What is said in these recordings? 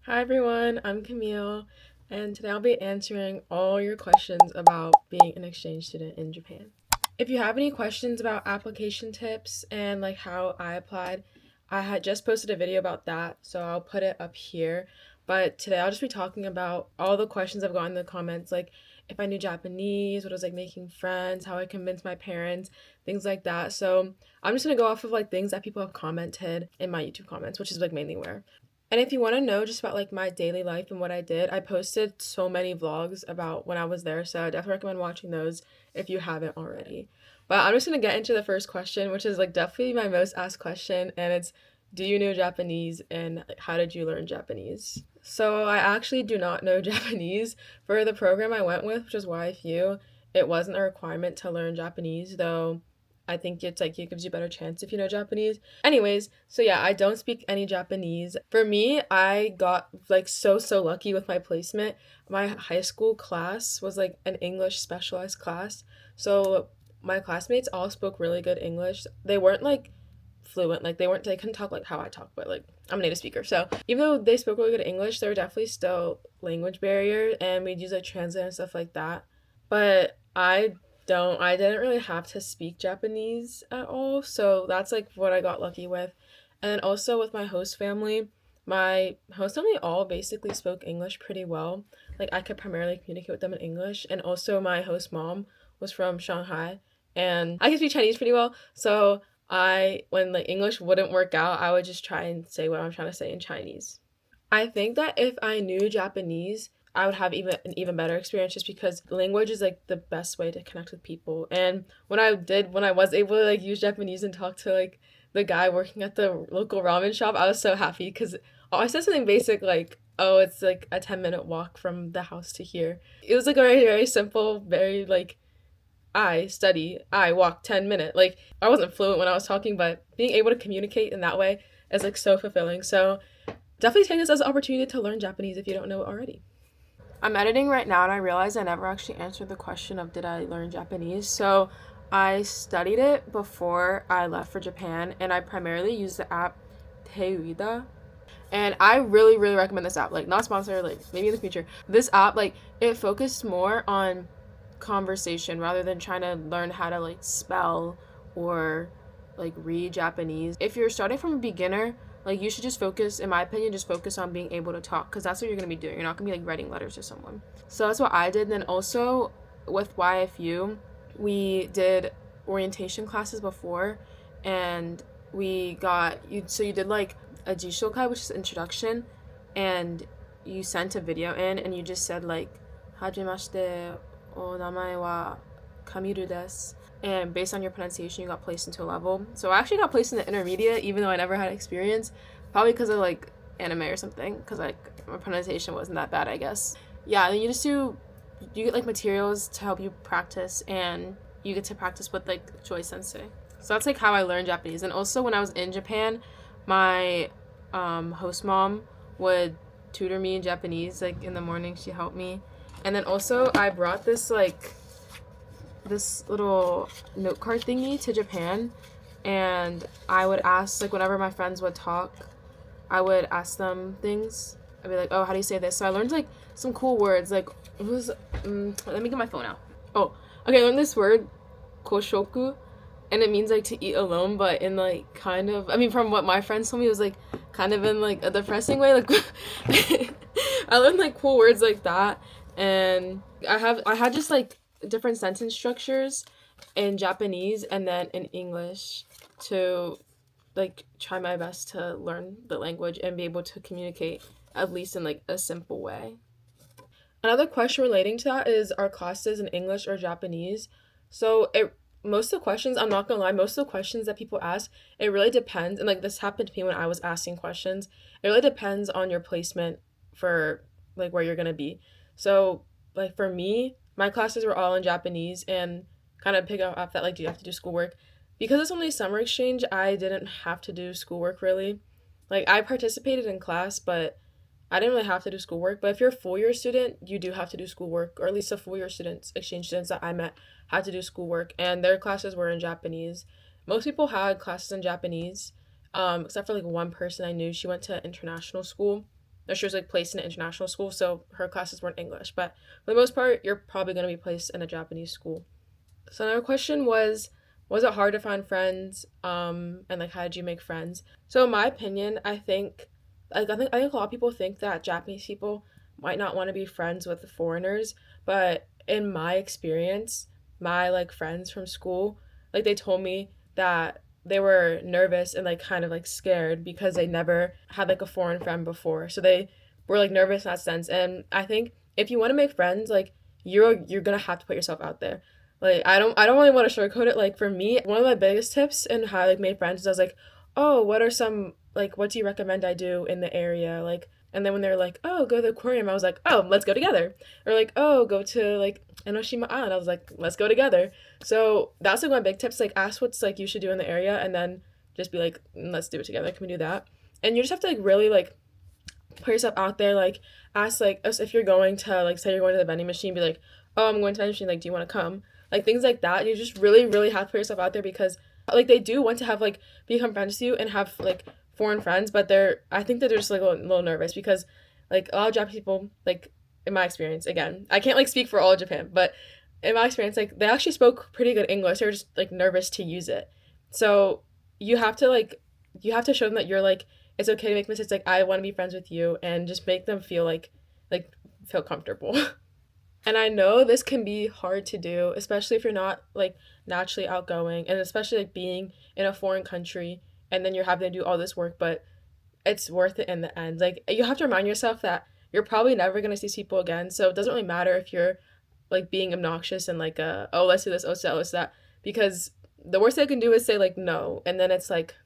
Hi everyone, I'm Camille, and today I'll be answering all your questions about being an exchange student in Japan. If you have any questions about application tips and like how I applied, I had just posted a video about that, so I'll put it up here. But today I'll just be talking about all the questions I've gotten in the comments, like if I knew Japanese, what it was like making friends, how I convinced my parents, things like that. So I'm just gonna go off of like things that people have commented in my YouTube comments, which is like mainly where. And if you want to know just about like my daily life and what I did, I posted so many vlogs about when I was there, so I definitely recommend watching those if you haven't already. But I'm just gonna get into the first question, which is like definitely my most asked question, and it's do you know Japanese and how did you learn Japanese? So I actually do not know Japanese. For the program I went with, which is YFU, it wasn't a requirement to learn Japanese, though I think it's like it gives you a better chance if you know Japanese. Anyways, so yeah, I don't speak any Japanese. For me, I got like so lucky with my placement. My high school class was like an English specialized class. So my classmates all spoke really good English. They weren't like fluent, like they couldn't talk like how I talk, but like I'm a native speaker. So even though they spoke really good English, there were definitely still language barriers and we'd use like translate and stuff like that. But I didn't really have to speak Japanese at all, so that's like what I got lucky with. And then also with my host family all basically spoke English pretty well. Like I could primarily communicate with them in English, and also my host mom was from Shanghai, and I could speak Chinese pretty well. So when like English wouldn't work out, I would just try and say what I'm trying to say in Chinese. I think that if I knew Japanese, I would have even better experience just because language is like the best way to connect with people. And when I was able to like use Japanese and talk to like the guy working at the local ramen shop, I was so happy because I said something basic like, "Oh, it's like a 10-minute walk from the house to here." It was like a very simple, very like I walk 10 minutes. Like I wasn't fluent when I was talking, but being able to communicate in that way is like so fulfilling. So definitely take this as an opportunity to learn Japanese if you don't know it already. I'm editing right now and I realized I never actually answered the question of did I learn Japanese. So I studied it before I left for Japan and I primarily used the app Teuida. And I really recommend this app. Like not sponsored, like maybe in the future. This app, like it focused more on conversation rather than trying to learn how to like spell or like read Japanese. If you're starting from a beginner, like you should just focus, in my opinion, just focus on being able to talk because that's what you're gonna be doing. You're not gonna be like writing letters to someone. So that's what I did. And then also with YFU, we did orientation classes before, and we got you. So you did like a Jishokai, which is introduction, and you sent a video in, and you just said like, "Hajimashite, o namae wa Kamiru desu." And based on your pronunciation, you got placed into a level. So I actually got placed in the intermediate, even though I never had experience, probably because of like anime or something. Because like my pronunciation wasn't that bad, I guess. Yeah, and you get like materials to help you practice, and you get to practice with like Joy Sensei. So that's like how I learned Japanese. And also when I was in Japan, my host mom would tutor me in Japanese. Like in the morning, she helped me. And then also I brought this little note card thingy to Japan, and I would ask like whenever my friends would talk, I would ask them things. I'd be like, "Oh, how do you say this?" So I learned like some cool words. Like it was let me get my phone out. Oh, okay, I learned this word koshoku, and it means like to eat alone, but in like kind of, I mean, from what my friends told me, it was like kind of in like a depressing way. Like I learned like cool words like that, and I had just like different sentence structures in Japanese and then in English to like try my best to learn the language and be able to communicate at least in like a simple way. Another question relating to that is are classes in English or Japanese? So it most of the questions, I'm not gonna lie, most of the questions that people ask, it really depends. And like this happened to me when I was asking questions. It really depends on your placement for like where you're gonna be. So like for me, my classes were all in Japanese and kind of pick up off that like do you have to do schoolwork? Because it's only summer exchange, I didn't have to do schoolwork really. Like I participated in class, but I didn't really have to do schoolwork, but if you're a full year student, you do have to do schoolwork, or at least the full year students, exchange students that I met, had to do schoolwork, and their classes were in Japanese. Most people had classes in Japanese, except for like one person I knew. She went to international school, she was like placed in an international school, so her classes weren't English. But for the most part, you're probably going to be placed in a Japanese school. So another question was it hard to find friends? And like, how did you make friends? So in my opinion, I think a lot of people think that Japanese people might not want to be friends with the foreigners, but in my experience, my like friends from school, like they told me that they were nervous and like kind of like scared because they never had like a foreign friend before. So they were like nervous in that sense. And I think if you want to make friends, like you're gonna have to put yourself out there. Like I don't really want to sugarcoat it. Like for me, one of my biggest tips and how I like made friends is I was like, oh, what are some like what do you recommend I do in the area? Like and then when they were like, oh, go to the aquarium, I was like, oh, let's go together. Or like, oh, go to like Enoshima Island. I was like, let's go together. So that's like my big tips. Like ask what's like you should do in the area and then just be like, let's do it together. Can we do that? And you just have to like really like put yourself out there. Like ask like if you're going to like say you're going to the vending machine, be like, oh, I'm going to the vending machine. Like, do you want to come? Like things like that. You just really, really have to put yourself out there because like they do want to have like become friends with you and have like foreign friends, but I think that they're just like a little nervous because like a lot of Japanese people, like in my experience, again, I can't like speak for all of Japan, but in my experience, like they actually spoke pretty good English. They're just like nervous to use it. So you have to show them that you're like it's okay to make mistakes. Like I want to be friends with you and just make them feel like feel comfortable. And I know this can be hard to do, especially if you're not like naturally outgoing and especially like being in a foreign country and then you're having to do all this work, but it's worth it in the end. Like you have to remind yourself that you're probably never going to see these people again. So it doesn't really matter if you're like being obnoxious and like oh, let's do this, oh, let's that, because the worst they can do is say like no, and then it's like,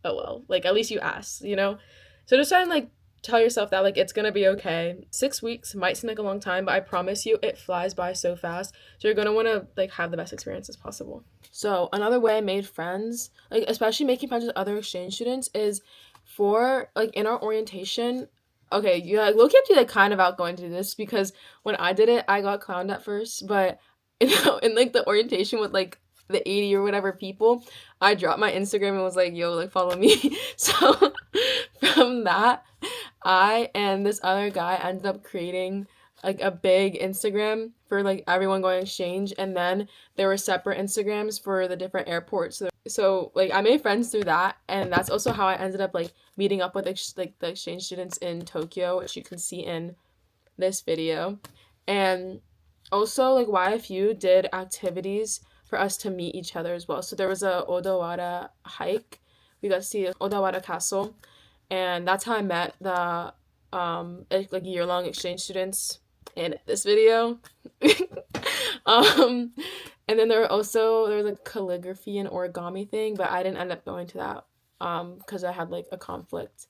oh well, like at least you asked, you know? So just try and like tell yourself that like it's gonna be okay. 6 weeks might seem like a long time, but I promise you it flies by so fast. So you're gonna wanna like have the best experience as possible. So another way I made friends, like especially making friends with other exchange students, is for like in our orientation. Okay, you like look at you like kind of outgoing to do this because when I did it, I got clowned at first, but in like the orientation with like the 80 or whatever people, I dropped my Instagram and was like, yo, like follow me. So from that, I and this other guy ended up creating like a big Instagram for like everyone going to exchange, and then there were separate Instagrams for the different airports. So like I made friends through that, and that's also how I ended up like meeting up with like the exchange students in Tokyo, which you can see in this video. And also like YFU did activities for us to meet each other as well. So there was a Odawara hike. We got to see Odawara Castle, and that's how I met the like year-long exchange students in this video. And then there was a calligraphy and origami thing, but I didn't end up going to that because I had like a conflict.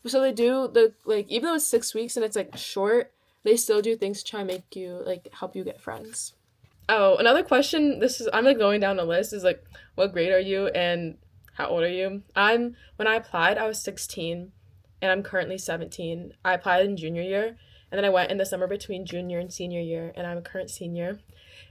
So they do like even though it's 6 weeks and it's like short, they still do things to try and make you like help you get friends. Oh, another question, I'm like going down the list, is like what grade are you and how old are you? When I applied, I was 16 and I'm currently 17. I applied in junior year and then I went in the summer between junior and senior year, and I'm a current senior.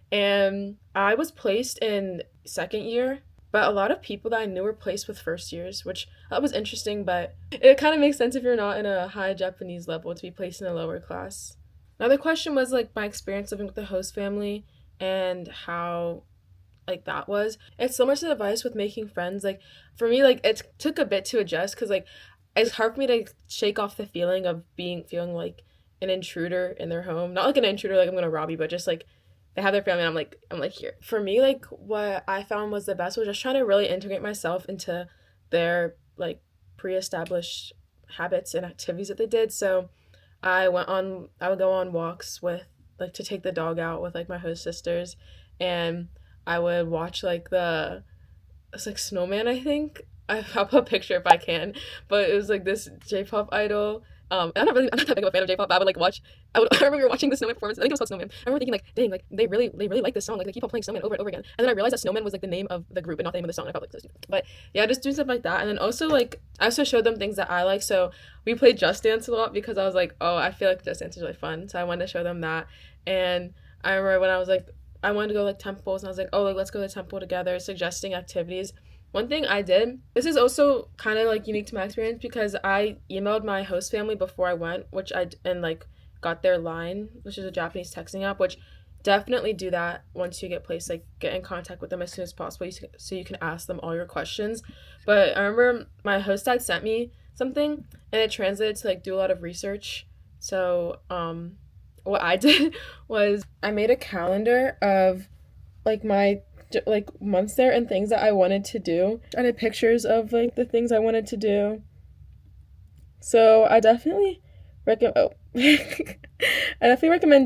And I was placed in second year, but a lot of people that I knew were placed with first years, which that was interesting, but it kind of makes sense if you're not in a high Japanese level to be placed in a lower class. Another question was like my experience living with the host family and how like that was. It's so much the advice with making friends. Like for me, like it took a bit to adjust because like it's hard for me to shake off the feeling of feeling like an intruder in their home. Not like an intruder like I'm gonna rob you, but just like they have their family and I'm like here. For me, like what I found was the best was just trying to really integrate myself into their like pre-established habits and activities that they did. So I would go on walks with like to take the dog out with like my host sisters, and I would watch like it's like Snowman, I think. I'll put a picture if I can, but it was like this J-pop idol. I'm not that big of a fan of J-pop, but I would like watch. I remember watching the Snowman performance. I think it was called Snowman. I remember thinking like, dang, like they really like this song. Like they keep on playing Snowman over and over again. And then I realized that Snowman was like the name of the group and not the name of the song. I felt like so stupid. But yeah, just doing stuff like that. And then also like I also showed them things that I like. So we played Just Dance a lot because I was like, oh, I feel like Just Dance is really fun. So I wanted to show them that. And I remember when I was like, I wanted to go like temples, and I was like, oh, like let's go to the temple together, suggesting activities. one thing I did, this is also kind of like unique to my experience because I emailed my host family before I went, and like got their line, which is a Japanese texting app, which definitely do that once you get placed. Like, get in contact with them as soon as possible so you can ask them all your questions. But I remember my host dad sent me something and it translated to like do a lot of research. So what I did was I made a calendar of like my like months there and things that I wanted to do. I did pictures of like the things I wanted to do. So I definitely recommend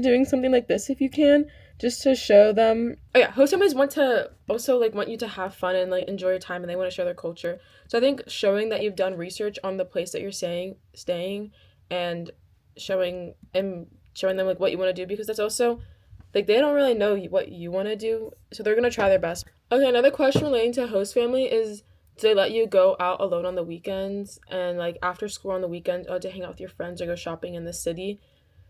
doing something like this if you can, just to show them. Oh yeah, host families want you to have fun and like enjoy your time, and they want to show their culture. So I think showing that you've done research on the place that you're staying and showing them like what you want to do, because that's also like they don't really know what you want to do, so they're gonna try their best. Okay, another question relating to host family is, do they let you go out alone on the weekends and like after school on the weekends to hang out with your friends or go shopping in the city?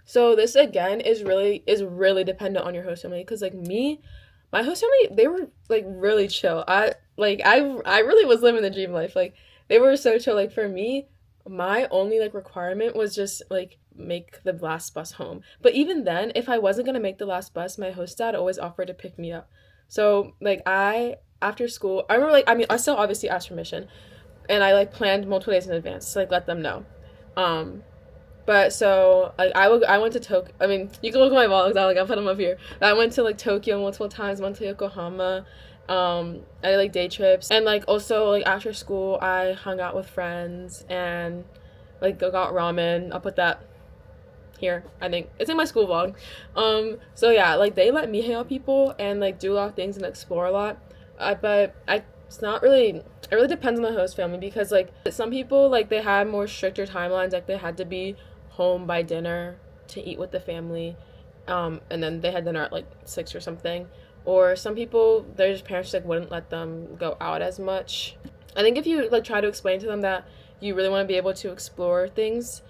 So this again is really dependent on your host family, because like my host family, they were like really chill. I really was living the dream life. Like, they were so chill. Like, for me, my only like requirement was just like make the last bus home. But even then, if I wasn't gonna make the last bus, my host dad always offered to pick me up. So like after school, I remember I still obviously asked permission, and I like planned multiple days in advance to like let them know. But so like I went to Tokyo. I mean, you can look at my vlogs. I'll put them up here. I went to like Tokyo multiple times. Went to Yokohama. I did like day trips, and like also like after school I hung out with friends and like got ramen. I'll put that here. I think it's in my school vlog. So yeah, like they let me hang out with people and like do a lot of things and explore a lot. It's not really. It really depends on the host family, because like some people, like they had more stricter timelines. Like they had to be home by dinner to eat with the family, and then they had dinner at like 6 or something. Or some people, their parents like wouldn't let them go out as much. I think if you like try to explain to them that you really want to be able to explore things,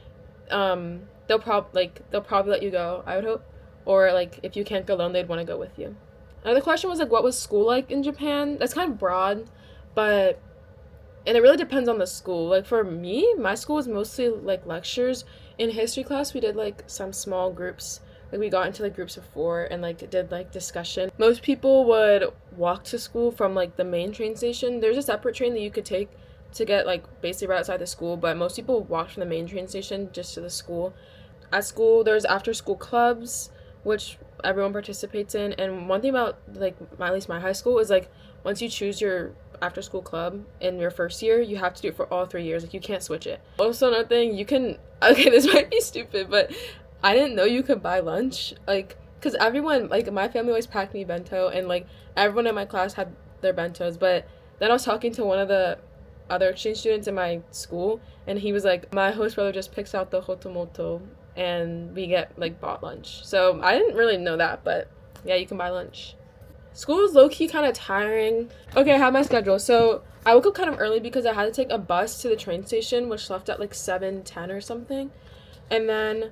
they'll probably let you go, I would hope. Or like if you can't go alone, they'd want to go with you. Another question was like, what was school like in Japan? That's kind of broad, and it really depends on the school. Like for me, my school was mostly like lectures. In history class, we did like some small groups. Like we got into like groups of 4 and like did like discussion. Most people would walk to school from like the main train station. There's a separate train that you could take to get like basically right outside the school, but most people walked from the main train station just to the school. At school, there's after school clubs, which everyone participates in. And one thing about like at least my high school is like once you choose your after school club in your first year, you have to do it for all 3 years. Like you can't switch it. Also, another thing, this might be stupid, but I didn't know you could buy lunch, like, because everyone, like, my family always packed me bento, and, like, everyone in my class had their bentos, but then I was talking to one of the other exchange students in my school, and he was like, my host brother just picks out the hotomoto, and we get, like, bought lunch. So I didn't really know that, but yeah, you can buy lunch. School was low-key kind of tiring. Okay, I have my schedule. So I woke up kind of early because I had to take a bus to the train station, which left at, like, 7:10 or something, and then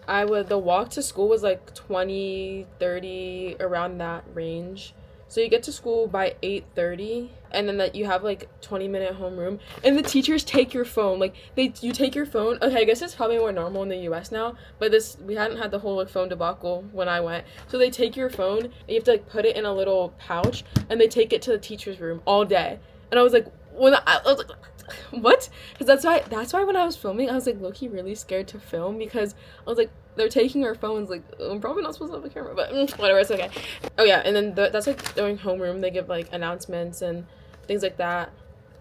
the walk to school was like 20, 30, around that range. So you get to school by 8:30, and then that you have like 20-minute homeroom, and the teachers take your phone. Like you take your phone. Okay, I guess it's probably more normal in the US now, but we hadn't had the whole like phone debacle when I went. So they take your phone and you have to like put it in a little pouch, and they take it to the teacher's room all day. And I was like, I was like, what? Because that's why when I was filming, I was like low-key really scared to film, because I was like, they're taking our phones. Like, I'm probably not supposed to have a camera, but whatever, it's okay. Oh yeah, and then that's like during homeroom, they give like announcements and things like that.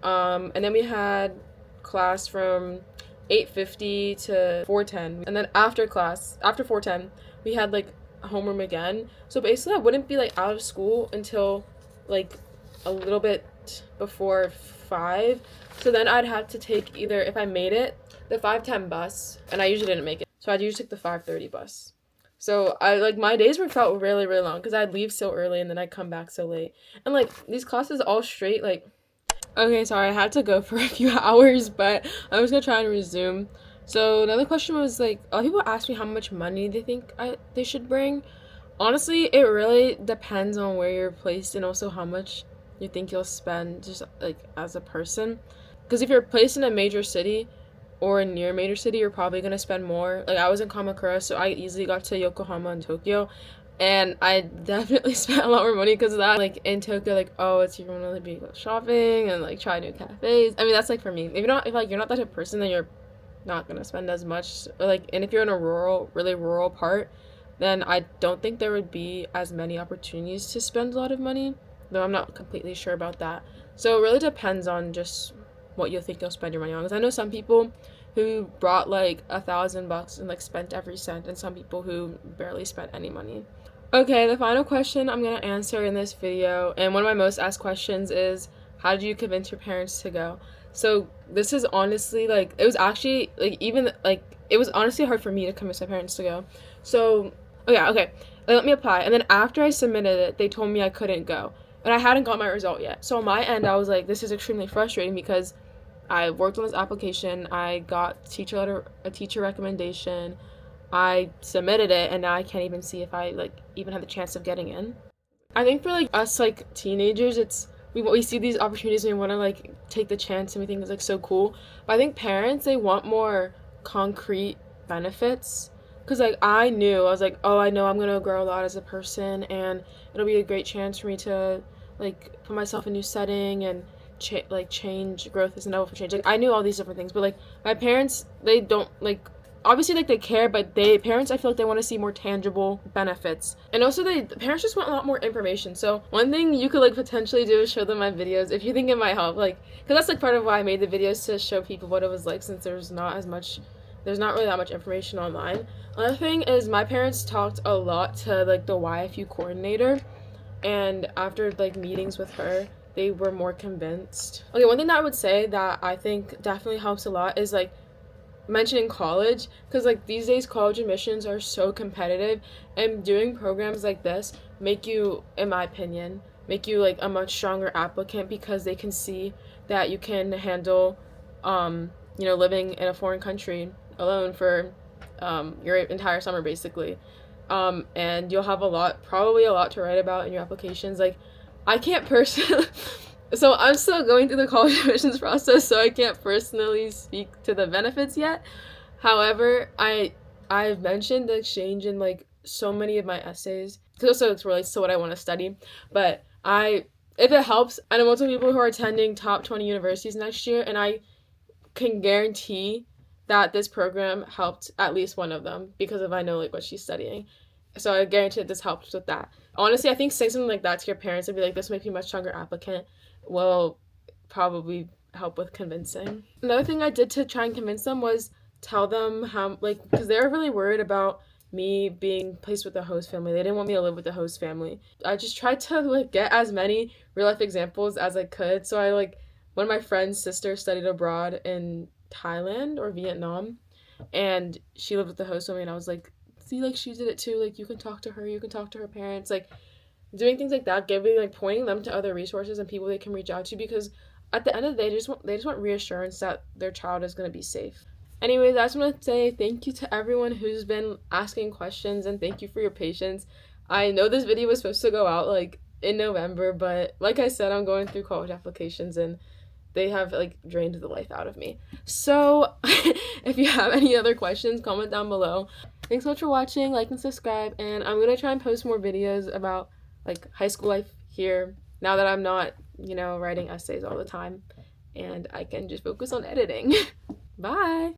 And then we had class from 8:50 to 4:10, and then after 4:10, we had like homeroom again. So basically, I wouldn't be like out of school until like a little bit before 5. So then I'd have to take either, if I made it, the 5:10 bus, and I usually didn't make it, so I'd usually take the 5:30 bus. So my days felt really, really long, because I'd leave so early and then I'd come back so late. And like these classes all straight, like, okay, sorry, I had to go for a few hours, but I was gonna try and resume. So another question was like, a lot of people ask me how much money they think they should bring. Honestly, it really depends on where you're placed and also how much you think you'll spend just like as a person. Because if you're placed in a major city or a near major city, you're probably gonna spend more. Like I was in Kamakura, so I easily got to Yokohama and Tokyo, and I definitely spent a lot more money because of that. Like in Tokyo, like oh, it's you want to be go shopping and like try new cafes. I mean that's like for me. If like you're not that type of person, then you're not gonna spend as much. Or, like, and if you're in a really rural part, then I don't think there would be as many opportunities to spend a lot of money. Though I'm not completely sure about that. So it really depends on just what you think you'll spend your money on. Because I know some people who brought like $1,000 and like spent every cent, and some people who barely spent any money. Okay, the final question I'm gonna answer in this video, and one of my most asked questions is, how did you convince your parents to go? So this is honestly like, it was actually like even like it was honestly hard for me to convince my parents to go. So oh yeah, okay, they let me apply, and then after I submitted it, they told me I couldn't go, and I hadn't got my result yet. So on my end, I was like, this is extremely frustrating because I worked on this application, I got a teacher recommendation, I submitted it, and now I can't even see if I like even have the chance of getting in. I think for like us like teenagers, it's we see these opportunities and we want to like take the chance and we think it's like so cool. But I think parents, they want more concrete benefits. Cause like I was like, oh, I know I'm gonna grow a lot as a person, and it'll be a great chance for me to like put myself in a new setting and change. Growth is inevitable for change. Like I knew all these different things, but like my parents, they don't like, obviously like they care, but parents, I feel like they want to see more tangible benefits. And also the parents just want a lot more information. So one thing you could like potentially do is show them my videos if you think it might help, like because that's like part of why I made the videos, to show people what it was like, since there's not really that much information online. Another thing is my parents talked a lot to like the YFU coordinator, and after like meetings with her, they were more convinced. Okay, one thing that I would say that I think definitely helps a lot is like mentioning college, because like these days college admissions are so competitive, and doing programs like this make you, in my opinion, make you like a much stronger applicant, because they can see that you can handle living in a foreign country alone for your entire summer basically, and you'll have probably a lot to write about in your applications. Like I can't personally so I'm still going through the college admissions process, so I can't personally speak to the benefits yet. However, I've mentioned the exchange in like so many of my essays, because also it relates to what I want to study. But if it helps, I know multiple people who are attending top 20 universities next year, and I can guarantee that this program helped at least one of them, because I know like what she's studying. So I guarantee that this helps with that. Honestly, I think saying something like that to your parents and be like, this makes me a much stronger applicant, will probably help with convincing. Another thing I did to try and convince them was tell them how, like, because they were really worried about me being placed with the host family. They didn't want me to live with the host family. I just tried to like get as many real life examples as I could. So one of my friend's sisters studied abroad in Thailand or Vietnam, and she lived with the host family, and I was like, see, like she did it too, like you can talk to her parents, like doing things like that, pointing them to other resources and people they can reach out to, because at the end of the day, they just want reassurance that their child is going to be safe. Anyways, I just want to say thank you to everyone who's been asking questions, and thank you for your patience. I know this video was supposed to go out like in November, but like I said, I'm going through college applications and they have like drained the life out of me. So if you have any other questions, comment down below. Thanks so much for watching, like and subscribe, and I'm gonna try and post more videos about like high school life here, now that I'm not, writing essays all the time, and I can just focus on editing. Bye!